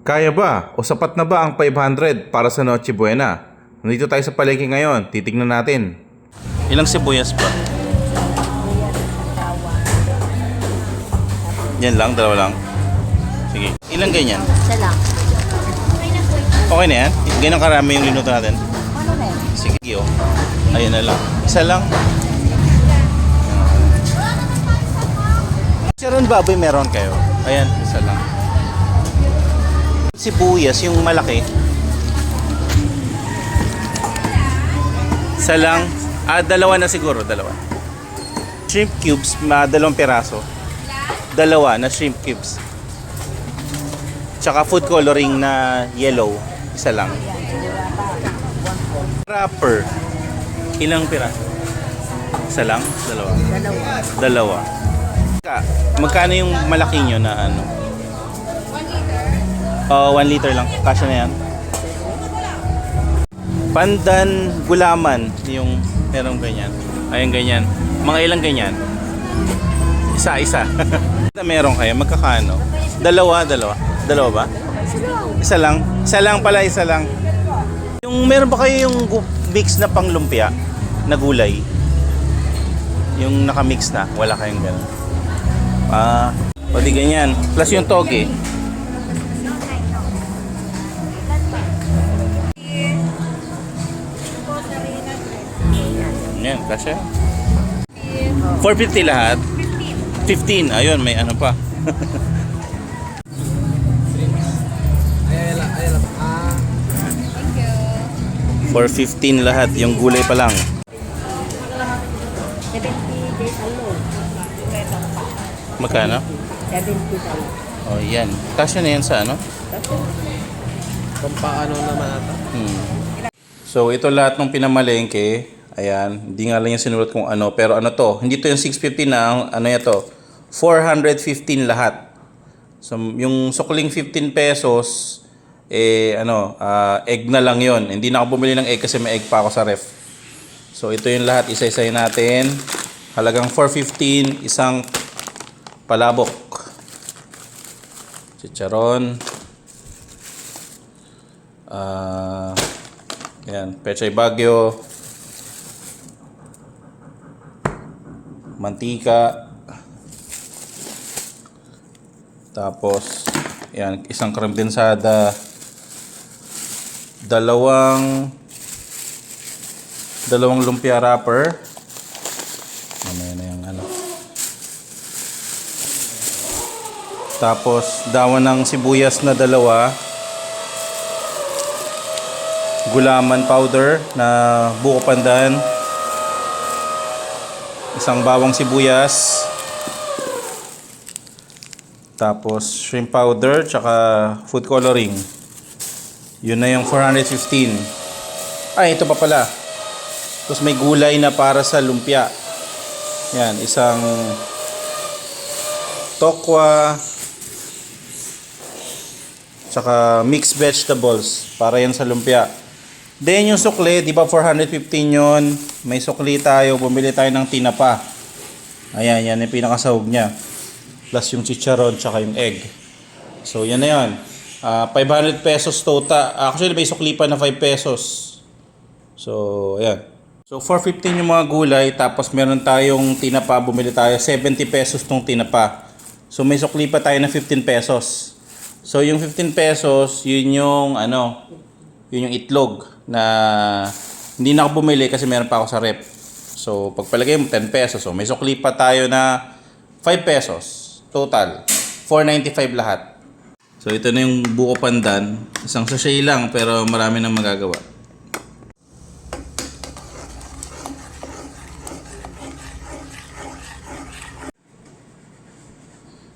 Kaya ba o sapat na ba ang 500 para sa Noche Buena? Nandito tayo sa palengke ngayon, titignan natin. Ilang sibuyas ba? Yan lang, dalawa lang. Sige. Ilang ganyan? Isa lang. Okay na yan? Ganyan karami yung linuto natin? Ano na yan? Sige, oh. Ayun na lang. Isa lang. Chicharon baboy meron kayo? Ayan, isa lang. Sibuyas, yung malaki. Isa lang. Dalawa na siguro, dalawa. Shrimp cubes, dalawang piraso. Dalawa na shrimp cubes. Tsaka food coloring na yellow. Isa lang. Wrapper. Ilang piraso? Isa lang? Dalawa? Dalawa. Magkano yung malaki nyo na ano? 1 liter lang. Kasya na yan. Pandan gulaman. Yung merong ganyan. Ayun ganyan. Mga ilang ganyan? Isa. Meron kayo? Magkakano? Dalawa. Dalawa ba? Isa lang. Isa lang pala, isa lang. Yung meron ba kayo yung mix na panglumpia na gulay? Yung nakamix na, wala kayong gano'n. O di ganyan. Plus yung toge. Yan, kasi 450 lahat. 15. Ayun, may ano pa. 415 lahat, yung gulay pa lang. 70 days alone. Magkano? 70 alone. Oh, yan. Kasya na yan sa ano? Kung paano naman ata. So, ito lahat ng pinamalengke. Ayan. Hindi nga lang yung sinulat kung ano. Pero ano to? Hindi to yung 650 na. Ano yan to? 415 lahat. So, yung sukling 15 pesos, egg na lang yon. Hindi na ako bumili ng egg kasi may egg pa ako sa ref. So, ito yung lahat. Isa-isayin natin. Halagang 415, isang palabok. Chicharon. Ayan, pechay bagyo. Mantika. Tapos, ayan, isang kremdensada. Dalawang lumpia wrapper. Mamaya na yung ano. Tapos, dawan ng sibuyas na dalawa. Gulaman powder na buko pandan. Isang bawang sibuyas. Tapos, shrimp powder, tsaka food coloring. Yun na yung 415. Ay, ito pa pala. Tapos may gulay na para sa lumpia. Yan, isang tokwa, tsaka mixed vegetables para yan sa lumpia. Then yung sukli, di ba 415 yun? May sukli tayo, bumili tayo ng tinapa. Ayan, yan yung pinakasahog niya. Plus yung chicharon, tsaka yung egg. So yan na yun. 500 pesos total. Actually may sukli pa na 5 pesos. So ayan. So 415 yung mga gulay. Tapos meron tayong tinapa. Bumili tayo 70 pesos tong tinapa. So may sukli pa tayo na 15 pesos. So yung 15 pesos, yun yung yun yung itlog na hindi na ako bumili kasi meron pa ako sa rep. So pagpalagay mo 10 pesos. So may sukli pa tayo na 5 pesos. Total 495 lahat. So ito na yung buko pandan. Isang sachet lang pero marami nang magagawa.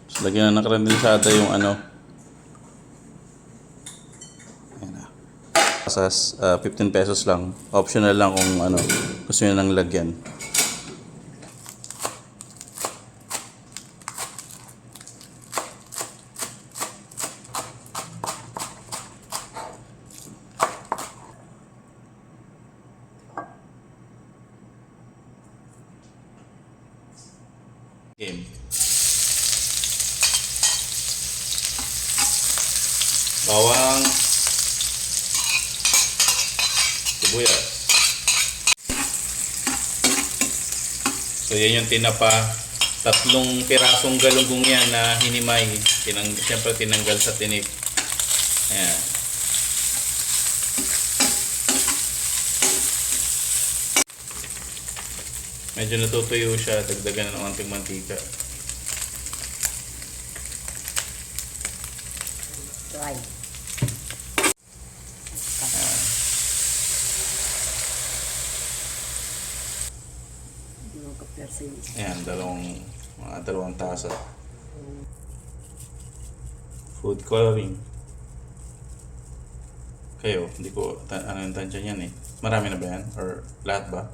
So lagyan na ng kremdensada yung ano. Ayan na. Pasas 15 pesos lang. Optional lang kung gusto niyo nang lagyan. Game. bawang, sibuyas. So yan yung tinapa. 3 pirasong galunggong yan na hinimay. Siyempre tinanggal sa tinik. Ayan. Medyo natutuyo siya. Dagdagan na ng konting mantika. Try. Hindi mo ka-persa yung isa. Ayan, mga 2 tasa. Food coloring. Kayo, hindi ko, ano yung tansya niyan eh. Marami na ba yan? Or lahat ba?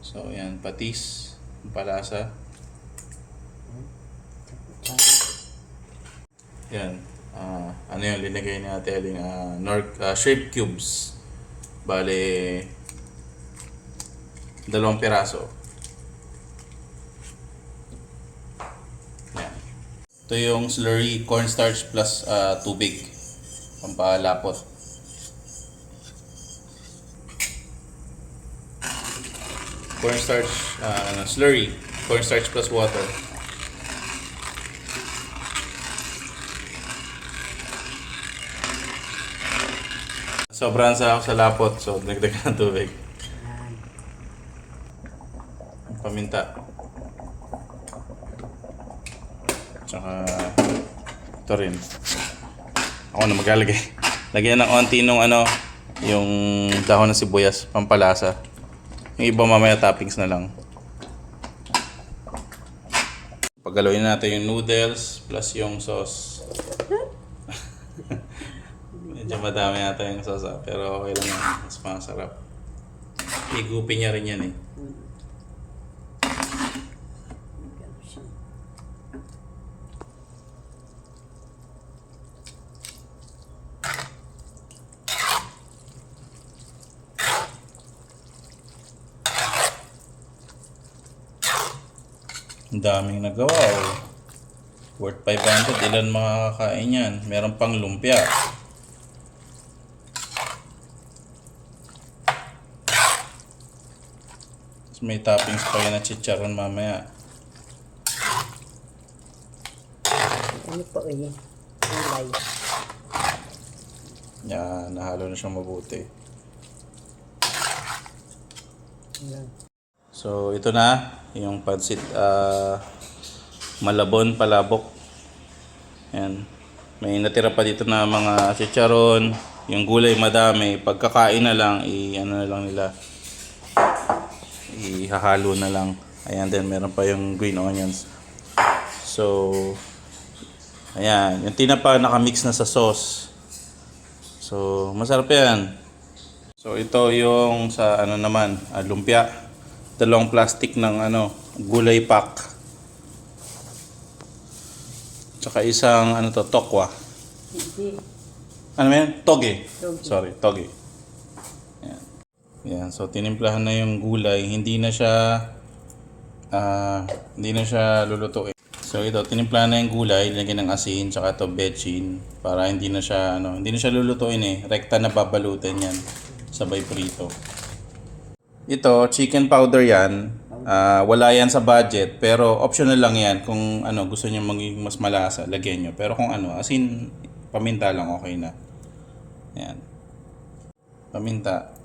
So, yan, patis, palasa. Yan, ano yung linagay ni Ate Eling? Shrimp cubes. Bale, 2 piraso. Yan. Ito yung slurry cornstarch plus tubig. Pampalapot. Cornstarch, slurry, cornstarch plus water. Sobrang sa lapot, so nagdagan ng tubig. Paminta. Tsaka ito rin. Ako na maglalagay. Lagyan ng onti nung yung dahon ng sibuyas, pampalasa. Yung iba mamaya toppings na lang. Paggalawin natin yung noodles plus yung sauce. Medyo madami yata yung sauce pero okay lang yan. Mas masarap. Higupin niya rin yan eh. Ang daming nagawa oh. Worth 500. Ilan makakakain yan? Meron pang lumpia. Tapos may toppings pa yan na chicharon mamaya. Ano po eh? Gulay. Yan, nahalo na siyang mabuti. Ayan. So, ito na yung pansit malabon, palabok. Yan. May natira pa dito na mga chicharon. Yung gulay madami. Pagkakain na lang, ano na lang nila. Ihahalo na lang. Ayan, then meron pa yung green onions. So, ayan. Yung tinapa nakamix na sa sauce. So, masarap yan. So, ito yung sa naman, lumpia. 2 plastic ng gulay pack. Tsaka isang tokwa. Hindi. Ano yan? Toge. Toge. Sorry, toge. Yan. Yan, so tinimplahan na yung gulay, hindi na siya lulutuin. So ito, tinimplahan na yung gulay, lagyan ng asin, tsaka ito bechin para hindi na siya lulutuin eh. Rekta na babalutin yan. Sabay prito. Ito, chicken powder yan. Wala yan sa budget, pero optional lang yan. Kung gusto niyo maging mas malasa, lagyan nyo. Pero kung asin, paminta lang, okay na. Yan. Paminta.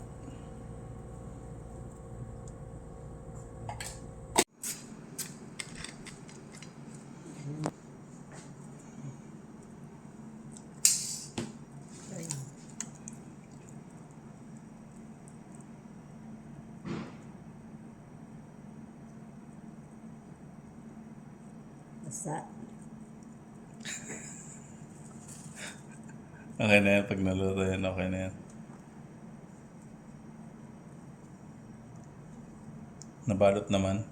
Basta. Okay na yan, pag naluto yan, okay na yan. Nabalot naman.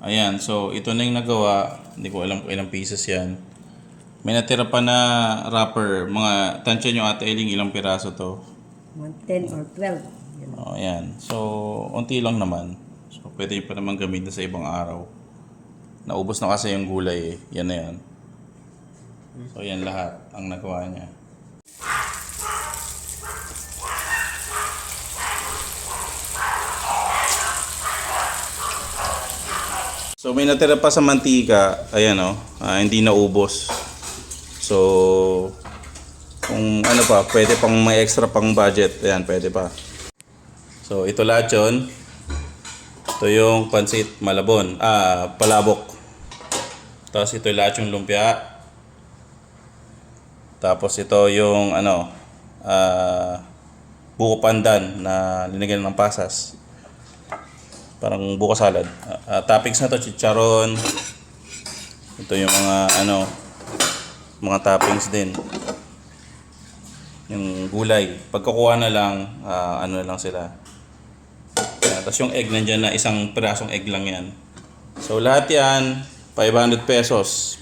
Ayan, so ito na yung nagawa. Hindi ko alam kung ilang pieces yan. May natira pa na wrapper. Mga, tansya nyo Ate Eling, ilang piraso to. Mga 10 or 12. Yan. Ayan. So, unti lang naman. So, pwede pa naman gamitin sa ibang araw. Naubos na kasi yung gulay eh. Yan na yan. So, yan lahat ang nagawa niya. So, may natira pa sa mantika. Ayan o. Hindi naubos. So, kung ano pa, pwede pang may extra pang budget. Ayan, pwede pa. So, ito lahat yun. Ito yung pansit malabon. Palabok. Tapos ito lahat yung lumpia. Tapos ito yung buko pandan na linagyan ng pasas. Parang buko salad. Toppings na to, chicharon. Ito yung mga toppings din. Yung gulay. Pagkukuha na lang, na lang sila. Tapos yung egg nandyan na, isang pirasong egg lang yan. So lahat yan, 500 pesos.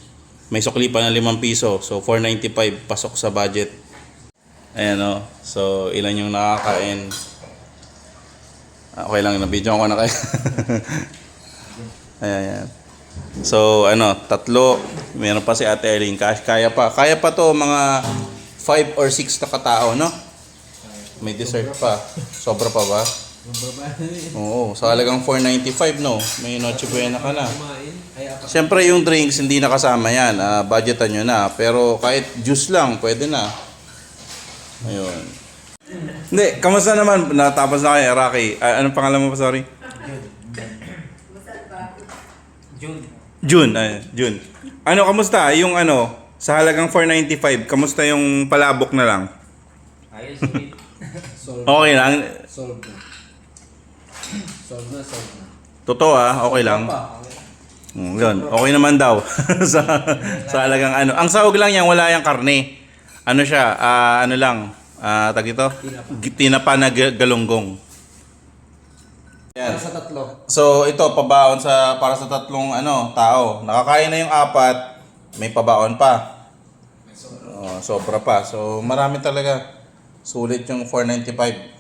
May sukli pa na 5 piso. So 495 pasok sa budget. Ayan o. So ilan yung nakakain. Okay lang, na-video ko na kayo. Ayan. So, 3. Meron pa si Ate Eling. Kaya pa. Kaya pa to mga 5 or 6 na katao, no? May dessert pa. Sobra pa ba? Oo. Sa halagang 495, no? May Noche Buena ka na. Siyempre, yung drinks, hindi nakasama yan. Budgetan nyo na. Pero kahit juice lang, pwede na. Ayun. Hindi, kamusta naman? Natapos na kayo, Rocky. Anong pangalan mo pa, sorry? June. June. Kamusta? Yung sa halagang 495, kamusta yung palabok na lang? Ayos, Okay lang. Solve na. Totoo okay lang. Yun, okay naman daw. sa halagang Ang sahog lang yan, wala yung karne. Siya, tag ito? Tinapa na galunggong. Yan. Sa 3. So ito pabaon para sa 3 tao. Nakakain na yung 4, may pabaon pa. Sobra pa. So marami talaga. Sulit yung 495.